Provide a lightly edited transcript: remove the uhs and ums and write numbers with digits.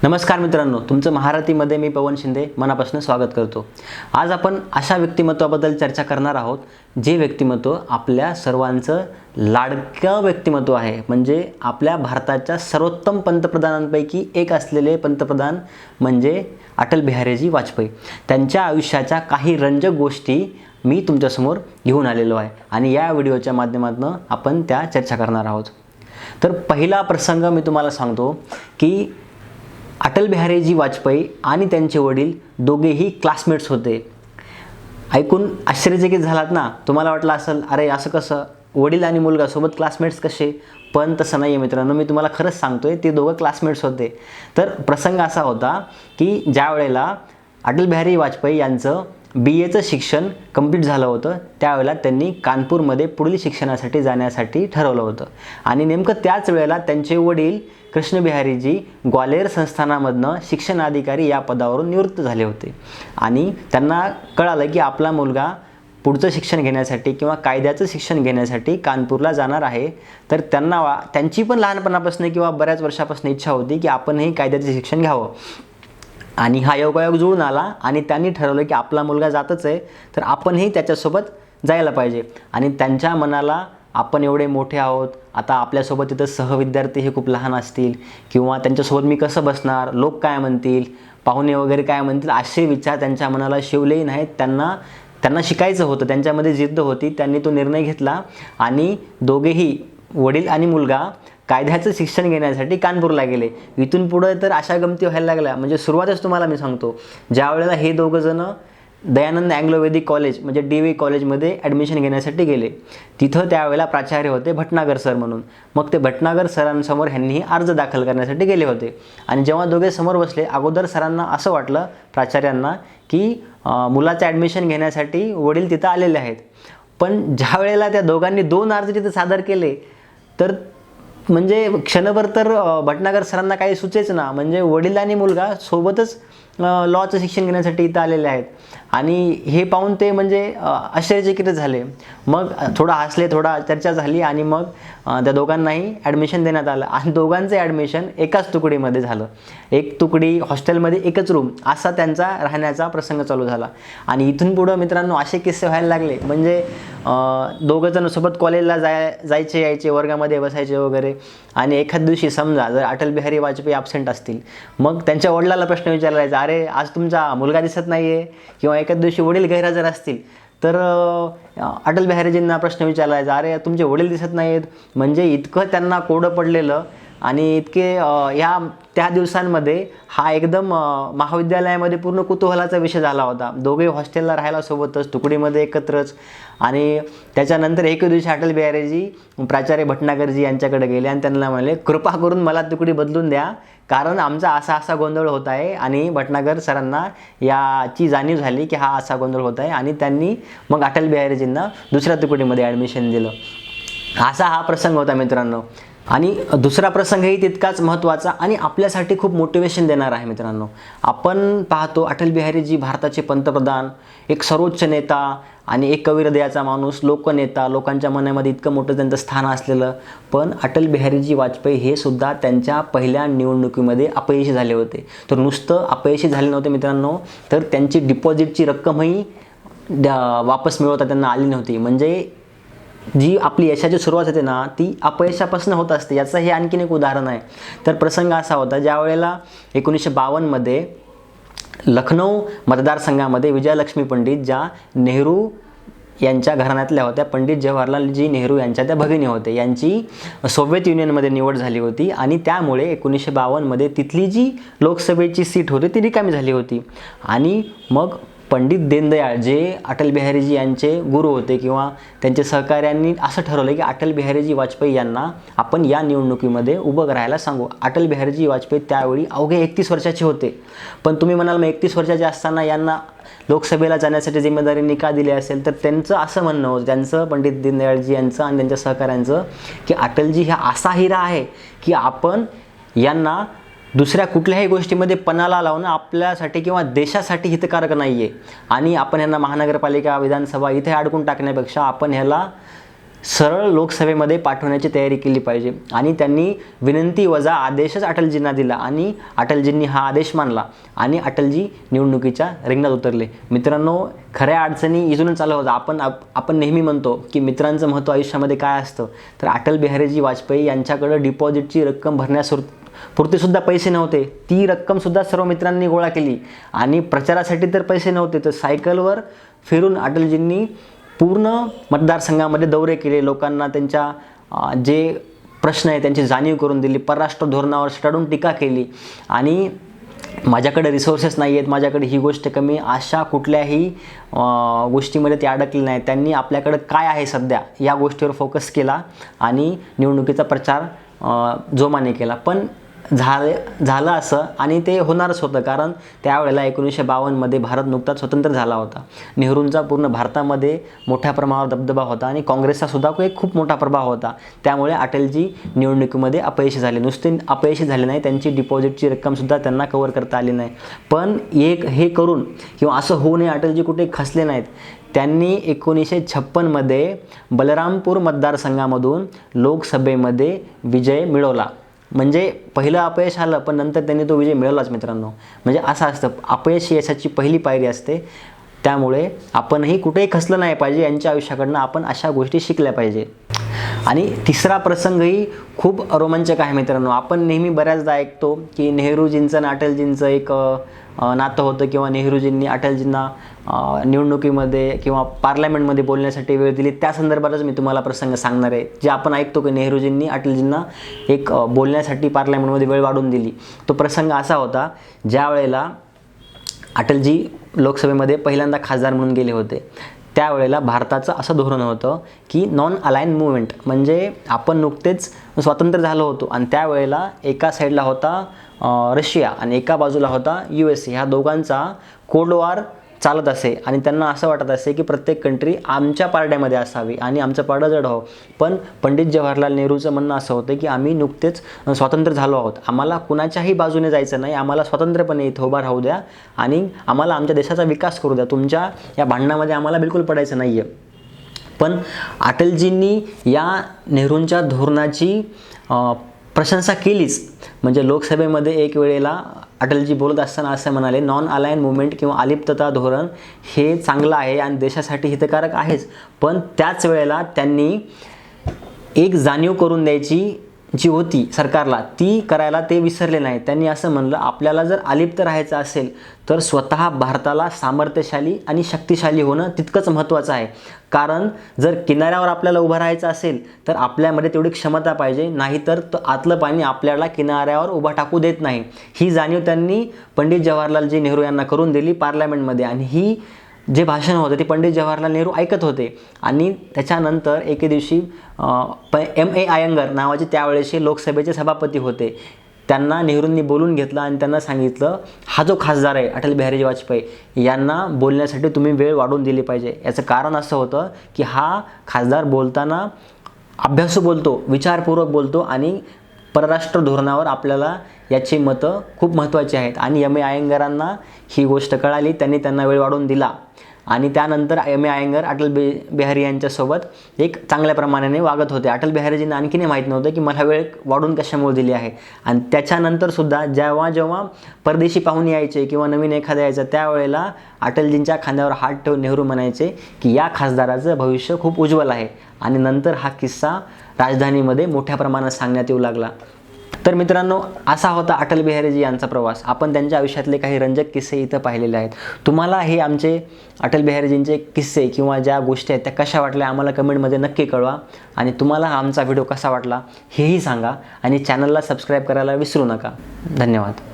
नमस्कार मित्रांनो, तुमचं महारथीमध्ये मी पवन शिंदे मनापासून स्वागत करतो। आज आपण अशा व्यक्तिमत्वाबद्दल चर्चा करणार आहोत जे व्यक्तिमत्व आपल्या सर्वांचं लाडकं व्यक्तिमत्व आहे। म्हणजे आपल्या भारताच्या सर्वोत्तम पंतप्रधानांपैकी एक असलेले पंतप्रधान म्हणजे अटल बिहारीजी वाजपेयी। त्यांच्या आयुष्याच्या काही रंजक गोष्टी मी तुमच्यासमोर घेऊन आलेलो आहे आणि या व्हिडिओच्या माध्यमातून आपण त्या चर्चा करणार आहोत। तर पहिला प्रसंग मी तुम्हाला सांगतो की अटल बिहारीजी वाजपेयी आणि त्यांचे वडील दोघेही क्लासमेट्स होते। ऐकून आश्चर्यचकित झालात ना? तुम्हाला वाटलं असेल अरे असं कसं वडील आणि मुलगा सोबत क्लासमेट्स कसे? पण तसं नाही आहे मित्रांनो, मी तुम्हाला खरंच सांगतोय, ते दोघं क्लासमेट्स होते। तर प्रसंग असा होता की ज्या वेळेला अटल बिहारी वाजपेयी यांचं BAचं शिक्षण कंप्लीट झालं होतं त्यावेळेला त्यांनी कानपूरमध्ये पुढील शिक्षणासाठी जाण्यासाठी ठरवलं होतं आणि नेमकं त्याच वेळेला त्यांचे वडील कृष्ण बिहारीजी ग्वाल्हेर संस्थानामधनं शिक्षणाधिकारी या पदावरून निवृत्त झाले होते आणि त्यांना कळालं की आपला मुलगा पुढचं शिक्षण घेण्यासाठी किंवा कायद्याचं शिक्षण घेण्यासाठी कानपूरला जाणार आहे। तर त्यांची पण लहानपणापासून किंवा बऱ्याच वर्षापासून इच्छा होती की आपणही कायद्याचं शिक्षण घ्यावं आणि हा योगायोग जुळून आला आणि त्यांनी ठरवलं की आपला मुलगा जातच आहे तर आपणही त्याच्यासोबत जायला पाहिजे। आणि त्यांच्या मनाला आपण एवढे मोठे आहोत, आता आपल्यासोबत तिथं सहविद्यार्थी हे खूप लहान असतील किंवा त्यांच्यासोबत मी कसं बसणार, लोक काय म्हणतील, पाहुणे वगैरे काय म्हणतील, असे विचार त्यांच्या मनाला शिवलेही नाहीत। त्यांना शिकायचं होतं, त्यांच्यामध्ये जिद्द होती। त्यांनी तो निर्णय घेतला आणि दोघेही वडील आणि मुलगा कायद्याचं शिक्षण घेण्यासाठी कानपूरला गेले। इथून पुढे तर अशा गमती व्हायला लागल्या, म्हणजे सुरुवातच तुम्हाला मी सांगतो, ज्या वेळेला हे दोघं जण दयानंद अँग्लो वैदिक कॉलेज म्हणजे DV कॉलेजमध्ये ॲडमिशन घेण्यासाठी गेले, तिथं त्यावेळेला प्राचार्य होते भटनागर सर म्हणून। मग ते भटनागर सरांसमोर ह्यांनी अर्ज दाखल करण्यासाठी गेले होते आणि जेव्हा दोघे समोर बसले, अगोदर सरांना असं वाटलं प्राचार्यांना की मुलाचं ॲडमिशन घेण्यासाठी वडील तिथं आलेले आहेत। पण ज्या वेळेला त्या दोघांनी 2 अर्ज तिथं सादर केले तर म्हणजे क्षणभर तर भटनागर सरांना काही सुचेच ना, म्हणजे वडील आणि मुलगा सोबतच लॉचं शिक्षण घेण्यासाठी इथं आलेले आहेत आणि हे पाहून ते म्हणजे आश्चर्यचकित झाले। मग थोडा हसले, थोडा चर्चा झाली आणि मग त्या दोघांनाही ॲडमिशन देण्यात आलं आणि दोघांचं ॲडमिशन एकाच तुकडीमध्ये झालं। एक तुकडी, हॉस्टेलमध्ये एकच रूम, असा त्यांचा राहण्याचा प्रसंग चालू झाला। आणि इथून पुढं मित्रांनो असे किस्से व्हायला लागले, म्हणजे दोघं जण सोबत कॉलेजला जायचे यायचे, वर्गामध्ये बसायचे वगैरे। आणि एखाद दिवशी समजा जर अटल बिहारी वाजपेयी ॲब्सेंट असतील, मग त्यांच्या वडिलाला प्रश्न विचारला जायचा, अरे आज तुमचा मुलगा दिसत नाही आहे, किंवा एखाद दिवशी वडील गैरहजर असतील तर अटल बिहारीजींना प्रश्न विचारला जायचा, अरे तुमचे वडील दिसत नाहीत। म्हणजे इतकं त्यांना कोडं पडलेलं आणि इतके त्या दिवसांमध्ये हा एकदम महाविद्यालयामध्ये पूर्ण कुतूहलाचा विषय झाला होता। दोघे हॉस्टेलला राहायला सोबतच, तुकडीमध्ये एकत्रच। आणि त्याच्यानंतर एक दिवशी अटल बिहारीजी प्राचार्य भटनागरजी यांच्याकडे गेले आणि त्यांना म्हणाले, कृपा करून मला तुकडी बदलून द्या, कारण आमचा असा गोंधळ होत आहे। आणि भटनागर सरांना याची जाणीव झाली की हा असा गोंधळ होत आहे आणि त्यांनी मग अटल बिहारीजींना दुसऱ्या तुकडीमध्ये ॲडमिशन दिलं। असा हा प्रसंग होता मित्रांनो। आणि दुसरा प्रसंगही तितकाच महत्त्वाचा आणि आपल्यासाठी खूप मोटिवेशन देणार आहे मित्रांनो। आपण पाहतो अटल बिहारीजी भारताचे पंतप्रधान, एक सर्वोच्च नेता आणि एक कविहृदयाचा माणूस, लोकनेता, लोकांच्या मनामध्ये इतकं मोठं त्यांचं स्थान असलेलं। पण अटल बिहारीजी वाजपेयी हे सुद्धा त्यांच्या पहिल्या निवडणुकीमध्ये अपयशी झाले होते। तर नुसतं अपयशी झाले नव्हते मित्रांनो, तर त्यांची डिपॉझिटची रक्कमही वापस मिळवता त्यांना आली नव्हती। म्हणजे जी आपली यशाची सुरुवात होते ना, ती अपयशापासून होत असते। याचं हे आणखीन एक उदाहरण आहे। तर प्रसंग असा होता, ज्या वेळेला 1952 मध्ये लखनौ मतदारसंघामध्ये विजयलक्ष्मी पंडित, ज्या नेहरू यांच्या घराण्यातल्या होत्या, पंडित जवाहरलालजी नेहरू यांच्या त्या भगिनी होते, यांची सोव्हिएत युनियनमध्ये निवड झाली होती आणि त्यामुळे 1952 मध्ये तिथली जी लोकसभेची सीट होती ती रिकामी झाली होती। आणि मग पंडित दीनदयाळ जे अटल बिहारीजी यांचे गुरु होते किंवा त्यांचे सहकाऱ्यांनी असं ठरवलं की अटल बिहारीजी वाजपेयी यांना आपण या निवडणुकीमध्ये उभं राहायला सांगू। अटल बिहारीजी वाजपेयी त्यावेळी अवघे 31 वर्षाचे होते। पण तुम्ही म्हणाल मग 31 वर्षाचे असताना यांना लोकसभेला जाण्यासाठी जिम्मेदारी का दिली असेल? तर त्यांचं असं म्हणणं होतं, त्यांचं पंडित दीनदयाळजी यांचं आणि त्यांच्या सहकाऱ्यांचं, की अटलजी हा असा हिरा आहे की आपण यांना दुसऱ्या कुठल्याही गोष्टीमध्ये पणाला लावणं आपल्यासाठी किंवा देशासाठी हितकारक नाही आहे आणि आपण ह्यांना महानगरपालिका, विधानसभा इथे अडकून टाकण्यापेक्षा आपण ह्याला सरळ लोकसभेमध्ये पाठवण्याची तयारी केली पाहिजे. आणि त्यांनी विनंती वजा आदेशच अटलजींना दिला आणि अटलजींनी हा आदेश मानला आणि अटलजी निवडणुकीच्या रिंगणात उतरले. मित्रांनो, खऱ्या अडचणी इथूनच चालू होता. आपण नेहमी म्हणतो की मित्रांचं महत्त्व आयुष्यामध्ये काय असतं. तर अटल बिहारीजी वाजपेयी यांच्याकडं डिपॉझिटची रक्कम पुरतेसुद्धा पैसे नव्हते. ती रक्कमसुद्धा सर्व मित्रांनी गोळा केली आणि प्रचारासाठी तर पैसे नव्हते, तर सायकलवर फिरून अटलजींनी पूर्ण मतदारसंघामध्ये दौरे केले. लोकांना त्यांच्या जे प्रश्न आहे त्यांची जाणीव करून दिली. परराष्ट्र धोरणावर सटाडून टीका केली आणि माझ्याकडे रिसोर्सेस नाही आहेत, माझ्याकडे ही गोष्ट कमी, अशा कुठल्याही गोष्टीमध्ये ते अडकले नाही. त्यांनी आपल्याकडं काय आहे सध्या या गोष्टीवर फोकस केला आणि निवडणुकीचा प्रचार जोमाने केला. पण झालं असं आणि ते होणारच होतं, कारण त्यावेळेला 1952मध्ये भारत नुकताच स्वतंत्र झाला होता. नेहरूंचा पूर्ण भारतामध्ये मोठ्या प्रमाणावर दबदबा होता आणि काँग्रेसचा सुद्धा एक खूप मोठा प्रभाव होता. त्यामुळे अटलजी निवडणुकीमध्ये अपयशी झाले. नुसते अपयशी झाले नाही, त्यांची डिपॉझिटची रक्कमसुद्धा त्यांना कव्हर करता आली नाही. पण हे करून किंवा असं होऊ नये अटलजी कुठे खचले नाहीत. त्यांनी 1956मध्ये बलरामपूर मतदारसंघामधून लोकसभेमध्ये विजय मिळवला. म्हणजे पहिलं अपयश आलं, पण नंतर त्यांनी तो विजय मिळवलाच. मित्रांनो, म्हणजे असं असतं, अपयश ही यशाची पहिली पायरी असते. त्यामुळे आपणही कुठेही खचलं नाही पाहिजे. यांच्या आयुष्याकडनं आपण अशा गोष्टी शिकल्या पाहिजे. आणि तिसरा प्रसंगही खूप रोमांचक आहे मित्रांनो. आपण नेहमी बऱ्याचदा ऐकतो की नेहरूजींचं आणि अटलजींचं एक नातं होतं किंवा नेहरूजींनी अटलजींना निवडणुकीमध्ये किंवा पार्लमेंटमध्ये बोलण्यासाठी वेळ दिली. त्या संदर्भातच मी तुम्हाला प्रसंग सांगणार आहे. जे आपण ऐकतो की नेहरूजींनी अटलजींना एक बोलण्यासाठी पार्लमेंटमध्ये वेळ वाढवून दिली. तो प्रसंग असा होता, ज्या वेळेला अटलजी लोकसभेमध्ये पहिल्यांदा खासदार म्हणून गेले होते. त्यावेळेला भारताचं असं धोरण होतं की नॉन अलाइन मुवमेंट, म्हणजे आपण नुकतेच स्वातंत्र्य झालो होतो आणि त्यावेळेला एका साईडला होता रशिया आणि एका बाजूला होता USA. ह्या दोघांचा कोल्ड वॉर चालत असे आणि त्यांना असं वाटत असे की प्रत्येक कंट्री आमच्या पारड्यामध्ये असावी आणि आमचं पारडं जड हवं. पण पंडित जवाहरलाल नेहरूचं म्हणणं असं होतं की आम्ही नुकतेच स्वतंत्र झालो आहोत, आम्हाला कुणाच्याही बाजूने जायचं नाही, आम्हाला स्वतंत्रपणे इथं उभा राहू द्या आणि आम्हाला आमच्या देशाचा विकास करू द्या, तुमच्या या भांडणामध्ये आम्हाला बिलकुल पडायचं नाही आहे. पण अटलजींनी या नेहरूंच्या धोरणाची प्रशंसा केलीच. म्हणजे लोकसभेमध्ये एक वेळेला अटलजी बोलत असताना असं म्हणाले, नॉन अलाइन मुवमेंट किंवा अलिप्तता धोरण हे चांगलं आहे आणि देशासाठी हितकारक आहेच. पण त्याच वेळेला त्यांनी एक जाणीव करून द्यायची जी होती सरकारला, ती करायला ते विसरले नाही. त्यांनी असं म्हणलं, आपल्याला जर अलिप्त राहायचं असेल तर स्वतः भारताला सामर्थ्यशाली आणि शक्तिशाली होणं तितकंच महत्त्वाचं आहे. कारण जर किनाऱ्यावर आपल्याला उभं राहायचं असेल तर आपल्यामध्ये तेवढी क्षमता पाहिजे, नाहीतर आतलं पाणी आपल्याला किनाऱ्यावर उभा टाकू देत नाही. ही जाणीव त्यांनी पंडित जवाहरलालजी नेहरू यांना करून दिली पार्लमेंटमध्ये. आणि ही जे भाषण होतं ते पंडित जवाहरलाल नेहरू ऐकत होते. आणि त्याच्यानंतर एके दिवशी M.A. अय्यंगार नावाचे त्यावेळेचे लोकसभेचे सभापती होते. त्यांना नेहरूंनी बोलून घेतलं आणि त्यांना सांगितलं, हा जो खासदार आहे अटल बिहारी वाजपेयी यांना बोलण्यासाठी तुम्ही वेळ वाढवून दिली पाहिजे. याचं कारण असं होतं की हा खासदार बोलताना अभ्यासू बोलतो, विचारपूर्वक बोलतो आणि परराष्ट्र धोरणावर आपल्याला याची मतं खूप महत्त्वाची आहेत. आणि M.A. अय्यंगारांना ही गोष्ट कळाली, त्यांना वेळ वाढवून दिला. आणि त्यानंतर M.A. अय्यंगार अटल बिहारी यांच्यासोबत एक चांगल्या प्रमाणाने वागत होते. अटल बिहारीजींना आणखीनही माहीत नव्हतं की मला वेळ वाढून कशामुळे दिली आहे. आणि त्याच्यानंतरसुद्धा जेव्हा परदेशी पाहुणे यायचे किंवा नवीन एखादा यायचा, त्यावेळेला अटलजींच्या खांद्यावर हात ठेवून नेहरू म्हणायचे की या खासदाराचं भविष्य खूप उज्ज्वल आहे. आणि नंतर हा किस्सा राजधानीमध्ये मोठ्या प्रमाणात सांगण्यात येऊ लागला. तर मित्रांनो, असा होता अटल बिहारीजी यांचा प्रवास. आपण त्यांच्या आयुष्यातले काही रंजक किस्से इथं पाहिलेले आहेत. तुम्हाला हे आमचे अटल बिहारीजींचे किस्से किंवा ज्या गोष्टी आहेत त्या कशा वाटल्या आम्हाला कमेंटमध्ये नक्की कळवा. आणि तुम्हाला आमचा व्हिडिओ कसा वाटला हेही सांगा. आणि चॅनलला सबस्क्राईब करायला विसरू नका. धन्यवाद.